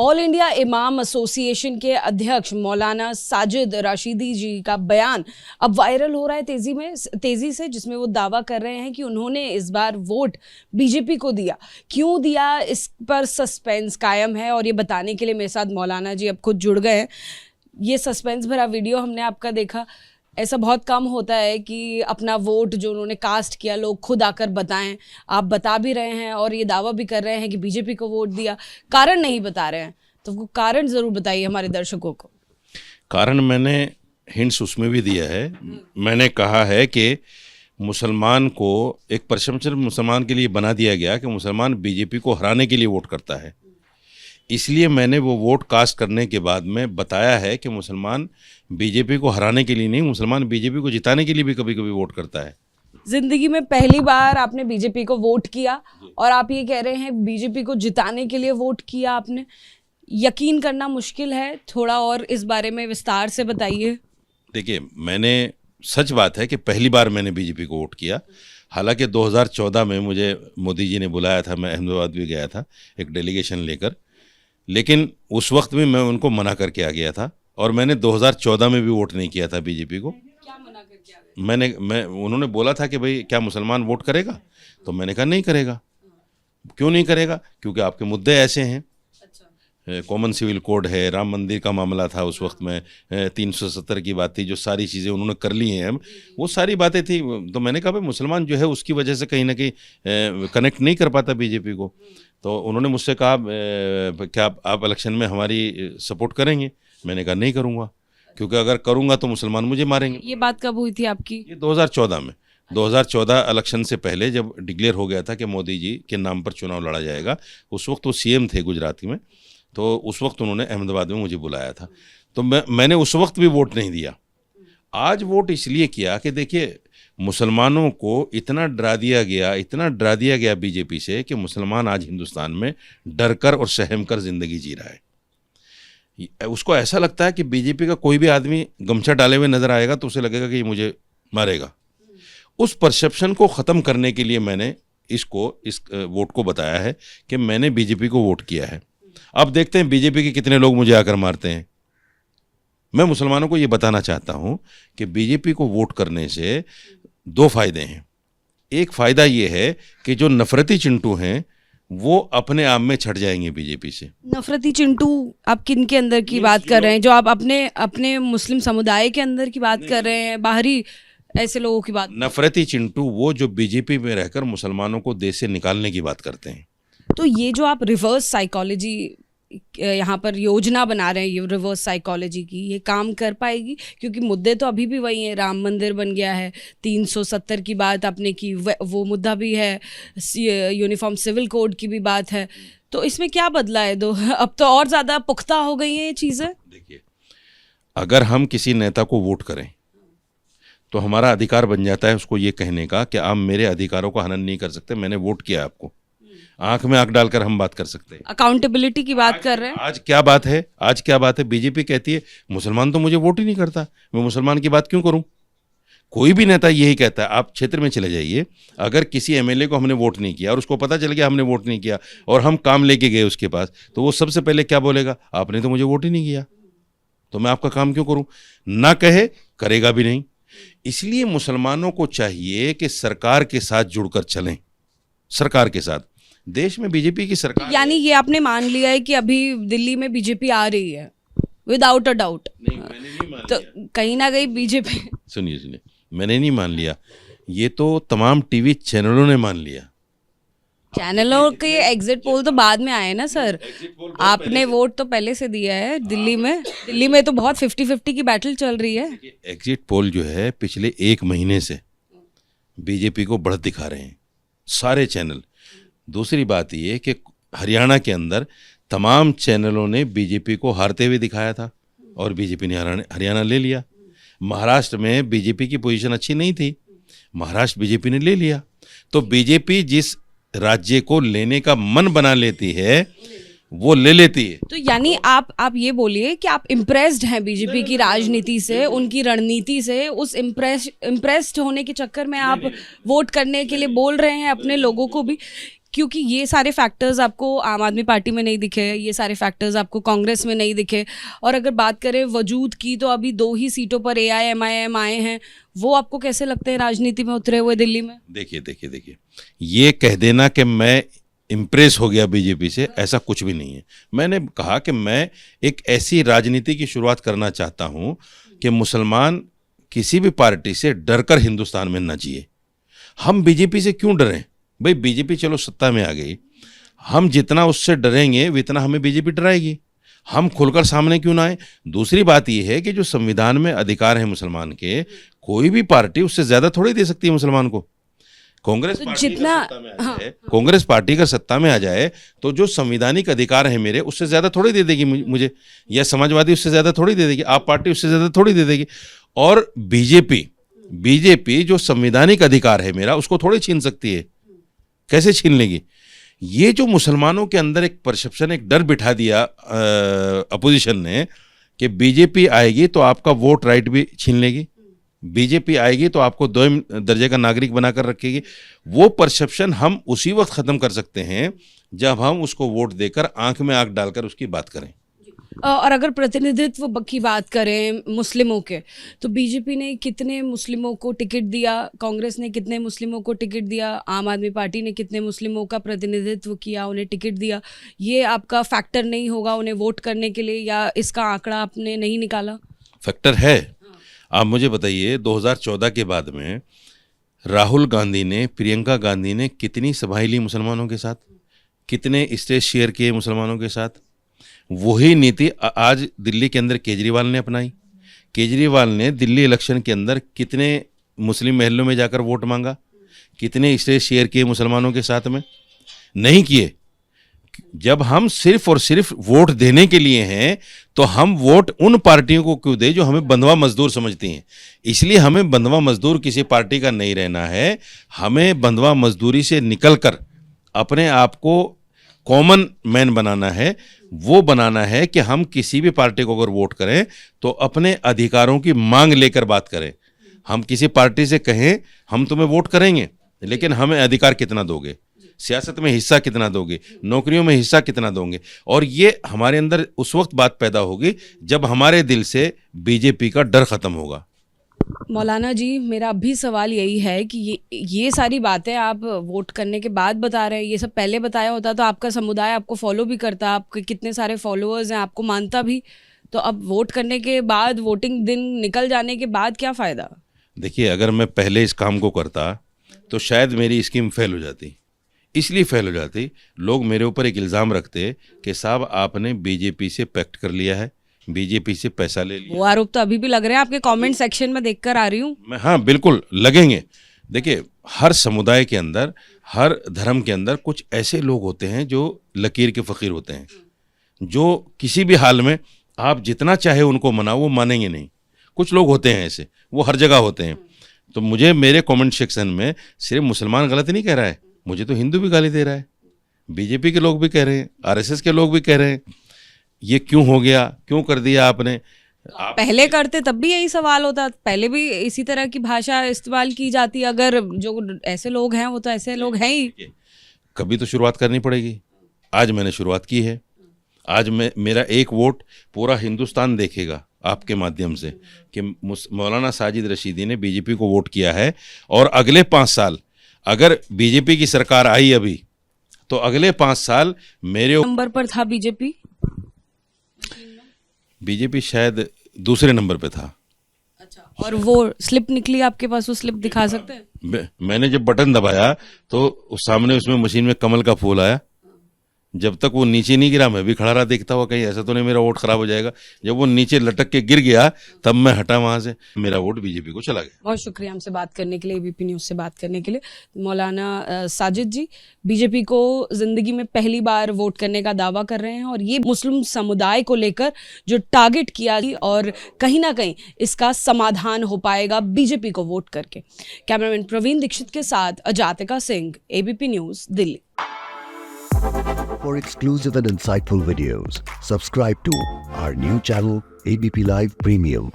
All India इमाम association के अध्यक्ष मौलाना साजिद राशिदी जी का बयान अब वायरल हो रहा है तेजी से, जिसमें वो दावा कर रहे हैं कि उन्होंने इस बार वोट बीजेपी को दिया। क्यों दिया, इस पर सस्पेंस कायम है और ये बताने के लिए मेरे साथ मौलाना जी अब खुद जुड़ गए हैं। ये सस्पेंस भरा वीडियो हमने आपका देखा। ऐसा बहुत कम होता है कि अपना वोट जो उन्होंने कास्ट किया लोग खुद आकर बताएं। आप बता भी रहे हैं और ये दावा भी कर रहे हैं कि बीजेपी को वोट दिया, कारण नहीं बता रहे हैं, तो वो कारण ज़रूर बताइए हमारे दर्शकों को। कारण मैंने हिंट्स उसमें भी दिया है। मैंने कहा है कि मुसलमान को एक परसेप्शन मुसलमान के लिए बना दिया गया कि मुसलमान बीजेपी को हराने के लिए वोट करता है। इसलिए मैंने वो वोट कास्ट करने के बाद में बताया है कि मुसलमान बीजेपी को हराने के लिए नहीं, मुसलमान बीजेपी को जिताने के लिए भी कभी कभी वोट करता है। जिंदगी में पहली बार आपने बीजेपी को वोट किया और आप ये कह रहे हैं बीजेपी को जिताने के लिए वोट किया आपने। यकीन करना मुश्किल है, थोड़ा और इस बारे में विस्तार से बताइए। देखिए, मैंने सच बात है कि पहली बार मैंने बीजेपी को वोट किया। हालांकि 2014 में मुझे मोदी जी ने बुलाया था, मैं अहमदाबाद भी गया था एक डेलीगेशन लेकर, लेकिन उस वक्त भी मैं उनको मना करके आ गया था और मैंने 2014 में भी वोट नहीं किया था बीजेपी को। क्या मना करके आ गए? उन्होंने बोला था कि भाई क्या मुसलमान वोट करेगा, तो मैंने कहा नहीं करेगा। क्यों नहीं करेगा? क्योंकि आपके मुद्दे ऐसे हैं। कॉमन सिविल कोड है, राम मंदिर का मामला था उस वक्त में, 370 की बात थी, जो सारी चीज़ें उन्होंने कर ली हैं, वो सारी बातें थी। तो मैंने कहा भाई मुसलमान जो है उसकी वजह से कहीं ना कहीं कनेक्ट नहीं कर पाता बीजेपी को। तो उन्होंने मुझसे कहा क्या आप इलेक्शन में हमारी सपोर्ट करेंगे? मैंने कहा नहीं करूँगा, क्योंकि अगर करूँगा तो मुसलमान मुझे मारेंगे। ये बात कब हुई थी आपकी? ये 2014 में, 2014 इलेक्शन से पहले जब डिक्लेयर हो गया था कि मोदी जी के नाम पर चुनाव लड़ा जाएगा। उस वक्त वो सीएम थे गुजरात में, तो उस वक्त उन्होंने अहमदाबाद में मुझे बुलाया था। तो मैंने उस वक्त भी वोट नहीं दिया। आज वोट इसलिए किया कि देखिए मुसलमानों को इतना डरा दिया गया बीजेपी से कि मुसलमान आज हिंदुस्तान में डर कर और सहम कर ज़िंदगी जी रहा है। उसको ऐसा लगता है कि बीजेपी का कोई भी आदमी गमछा डाले हुए नज़र आएगा तो उसे लगेगा कि ये मुझे मारेगा। उस परसेप्शन को ख़त्म करने के लिए मैंने इस वोट को बताया है कि मैंने बीजेपी को वोट किया है। अब देखते हैं बीजेपी के कितने लोग मुझे आकर मारते हैं। मैं मुसलमानों को ये बताना चाहता हूँ कि बीजेपी को वोट करने से दो फायदे हैं। एक फ़ायदा ये है कि जो नफरती चिंटू हैं वो अपने आप में छट जाएंगे बीजेपी से। नफरती चिंटू आप किन के अंदर की बात कर रहे हैं? जो आप अपने मुस्लिम समुदाय के अंदर की बात कर रहे हैं, बाहरी ऐसे लोगों की बात? नफरती चिंटू वो जो बीजेपी में रहकर मुसलमानों को देश से निकालने की बात करते हैं। तो ये जो आप रिवर्स साइकोलॉजी यहाँ पर योजना बना रहे हैं, ये रिवर्स साइकोलॉजी की, ये काम कर पाएगी? क्योंकि मुद्दे तो अभी भी वही हैं। राम मंदिर बन गया है, 370 की बात आपने की, वो मुद्दा भी है, यूनिफॉर्म सिविल कोड की भी बात है। तो इसमें क्या बदला है? अब तो और ज़्यादा पुख्ता हो गई हैं ये चीज़ें। देखिए, अगर हम किसी नेता को वोट करें तो हमारा अधिकार बन जाता है उसको ये कहने का कि आप मेरे अधिकारों का हनन नहीं कर सकते, मैंने वोट किया आपको। आंख में आंख डालकर हम बात कर सकते हैं। अकाउंटेबिलिटी की बात कर रहे हैं। आज क्या बात है? बीजेपी कहती है मुसलमान तो मुझे वोट ही नहीं करता, मैं मुसलमान की बात क्यों करूं? कोई भी नेता यही कहता है। आप क्षेत्र में चले जाइए, अगर किसी एमएलए को हमने वोट नहीं किया और उसको पता चल गया हमने वोट नहीं किया और हम काम लेके गए उसके पास, तो वो सबसे पहले क्या बोलेगा? आपने तो मुझे वोट ही नहीं किया, तो मैं आपका काम क्यों करूं? ना कहे, करेगा भी नहीं। इसलिए मुसलमानों को चाहिए कि सरकार के साथ जुड़कर चलें, सरकार के साथ। देश में बीजेपी की सरकार, यानी ये आपने मान लिया है कि अभी दिल्ली में बीजेपी आ रही है विदाउट अ डाउट? नहीं, मैंने नहीं मान तो लिया। कहीं ना कहीं बीजेपी, सुनिए, मैंने नहीं मान लिया, ये तो तमाम टीवी चैनलों ने मान लिया। चैनलों के एग्जिट पोल तो बाद में आए ना सर। आपने वोट तो पहले से दिया है। दिल्ली में तो बहुत 50-50 की बैटल चल रही है। एग्जिट पोल जो है पिछले 1 महीने से बीजेपी को बढ़त दिखा रहे हैं सारे चैनल। दूसरी बात ये कि हरियाणा के अंदर तमाम चैनलों ने बीजेपी को हारते हुए दिखाया था और बीजेपी ने हरियाणा ले लिया। महाराष्ट्र में बीजेपी की पोजीशन अच्छी नहीं थी, महाराष्ट्र बीजेपी ने ले लिया। तो बीजेपी जिस राज्य को लेने का मन बना लेती है वो ले लेती है। तो यानी आप ये बोलिए कि आप इम्प्रेस्ड हैं बीजेपी की राजनीति से, उनकी रणनीति से। उस इम्प्रेस्ड होने के चक्कर में आप वोट करने के लिए बोल रहे हैं अपने लोगों को भी। क्योंकि ये सारे फैक्टर्स आपको आम आदमी पार्टी में नहीं दिखे, ये सारे फैक्टर्स आपको कांग्रेस में नहीं दिखे, और अगर बात करें वजूद की तो अभी 2 ही सीटों पर AIMIM आए हैं, वो आपको कैसे लगते हैं राजनीति में उतरे हुए दिल्ली में? देखिए, ये कह देना कि मैं इम्प्रेस हो गया बीजेपी से, ऐसा कुछ भी नहीं है। मैंने कहा कि मैं एक ऐसी राजनीति की शुरुआत करना चाहता हूं कि मुसलमान किसी भी पार्टी से डरकर हिंदुस्तान में न जिए। हम बीजेपी से क्यों डरें भाई? बीजेपी चलो सत्ता में आ गई, हम जितना उससे डरेंगे उतना हमें बीजेपी डराएगी। हम खुलकर सामने क्यों ना आए? दूसरी बात यह है कि जो संविधान में अधिकार है मुसलमान के, कोई भी पार्टी उससे ज्यादा थोड़ी दे सकती है मुसलमान को। कांग्रेस पार्टी का सत्ता में आ जाए तो जो संवैधानिक अधिकार है मेरे, उससे ज्यादा थोड़ी दे देगी मुझे, या समाजवादी उससे ज्यादा थोड़ी दे देगी, आप पार्टी उससे ज्यादा थोड़ी दे देगी। और बीजेपी जो संवैधानिक अधिकार है मेरा, उसको थोड़ी छीन सकती है। कैसे छीन लेगी? ये जो मुसलमानों के अंदर एक परसेप्शन, एक डर बिठा दिया अपोजिशन ने कि बीजेपी आएगी तो आपका वोट राइट भी छीन लेगी, बीजेपी आएगी तो आपको 2 दर्जे का नागरिक बनाकर रखेगी। वो परसेप्शन हम उसी वक्त खत्म कर सकते हैं जब हम उसको वोट देकर आंख में आंख डालकर उसकी बात करें। और अगर प्रतिनिधित्व की बात करें मुस्लिमों के, तो बीजेपी ने कितने मुस्लिमों को टिकट दिया, कांग्रेस ने कितने मुस्लिमों को टिकट दिया, आम आदमी पार्टी ने कितने मुस्लिमों का प्रतिनिधित्व किया, उन्हें टिकट दिया, ये आपका फैक्टर नहीं होगा उन्हें वोट करने के लिए, या इसका आंकड़ा आपने नहीं निकाला? फैक्टर है। आप मुझे बताइए, 2014 के बाद में राहुल गांधी ने, प्रियंका गांधी ने कितनी सभाएं ली मुसलमानों के साथ, कितने स्टेज शेयर किए मुसलमानों के साथ? वही नीति आज दिल्ली के अंदर केजरीवाल ने अपनाई। केजरीवाल ने दिल्ली इलेक्शन के अंदर कितने मुस्लिम महलों में जाकर वोट मांगा, कितने स्टेज शेयर किए मुसलमानों के साथ में? नहीं किए। जब हम सिर्फ और सिर्फ वोट देने के लिए हैं तो हम वोट उन पार्टियों को क्यों दें जो हमें बंधुआ मजदूर समझती हैं? इसलिए हमें बंधुआ मजदूर किसी पार्टी का नहीं रहना है। हमें बंधुआ मजदूरी से निकलकर अपने आप को कॉमन मैन बनाना है। वो बनाना है कि हम किसी भी पार्टी को अगर वोट करें तो अपने अधिकारों की मांग लेकर बात करें। हम किसी पार्टी से कहें हम तुम्हें वोट करेंगे, लेकिन हमें अधिकार कितना दोगे, सियासत में हिस्सा कितना दोगे, नौकरियों में हिस्सा कितना दोगे? और ये हमारे अंदर उस वक्त बात पैदा होगी जब हमारे दिल से बीजेपी का डर खत्म होगा। मौलाना जी, मेरा अभी सवाल यही है कि ये सारी बातें आप वोट करने के बाद बता रहे हैं, ये सब पहले बताया होता तो आपका समुदाय आपको फॉलो भी करता, आपके कितने सारे फॉलोअर्स हैं, आपको मानता भी। तो अब वोट करने के बाद, वोटिंग दिन निकल जाने के बाद क्या फ़ायदा? देखिए, अगर मैं पहले इस काम को करता तो शायद मेरी स्कीम फेल हो जाती। इसलिए फेल हो जाती, लोग मेरे ऊपर एक इल्ज़ाम रखते कि साहब आपने बीजेपी से पैक्ट कर लिया है, बीजेपी से पैसा ले लिया। वो आरोप तो अभी भी लग रहे हैं आपके कमेंट सेक्शन में, देखकर आ रही हूँ मैं। हाँ, बिल्कुल लगेंगे। देखिए, हर समुदाय के अंदर, हर धर्म के अंदर कुछ ऐसे लोग होते हैं जो लकीर के फ़कीर होते हैं, जो किसी भी हाल में आप जितना चाहे उनको मनाओ वो मानेंगे नहीं। कुछ लोग होते हैं ऐसे, वो हर जगह होते हैं। तो मुझे मेरे कमेंट सेक्शन में सिर्फ मुसलमान गलत नहीं कह रहा है, मुझे तो हिंदू भी गाली दे रहा है, बीजेपी के लोग भी कह रहे हैं, आरएसएस के लोग भी कह रहे हैं, ये क्यों हो गया, क्यों कर दिया आपने? पहले करते तब भी यही सवाल होता, पहले भी इसी तरह की भाषा इस्तेमाल की जाती। अगर जो ऐसे लोग हैं वो तो ऐसे लोग हैं ही। कभी तो शुरुआत करनी पड़ेगी। आज मैंने शुरुआत की है। आज मेरा एक वोट पूरा हिंदुस्तान देखेगा आपके माध्यम से कि मौलाना साजिद रशीदी ने बीजेपी को वोट किया है। और अगले 5 साल अगर बीजेपी की सरकार आई अभी, तो अगले 5 साल मेरे नंबर पर था बीजेपी शायद दूसरे नंबर पे था। अच्छा, और वो स्लिप निकली आपके पास, वो स्लिप दिखा सकते हैं? मैंने जब बटन दबाया तो सामने उसमें मशीन में कमल का फूल आया। जब तक वो नीचे नहीं गिरा मैं भी खड़ा रहा देखता हुआ, कहीं ऐसा तो नहीं मेरा वोट खराब हो जाएगा। जब वो नीचे लटक के गिर गया तब मैं हटा वहां से, मेरा वोट बीजेपी को चला गया। बहुत शुक्रिया हमसे बात करने के लिए, एबीपी न्यूज़ से बात करने के लिए। मौलाना साजिद जी बीजेपी को जिंदगी में पहली बार वोट करने का दावा कर रहे हैं, और ये मुस्लिम समुदाय को लेकर जो टारगेट किया, और कहीं ना कहीं इसका समाधान हो पाएगा बीजेपी को वोट करके। कैमरामैन प्रवीण दीक्षित के साथ Ajatika Singh, ABP news, Delhi. For exclusive and insightful videos, subscribe to our new channel, ABP Live Premium.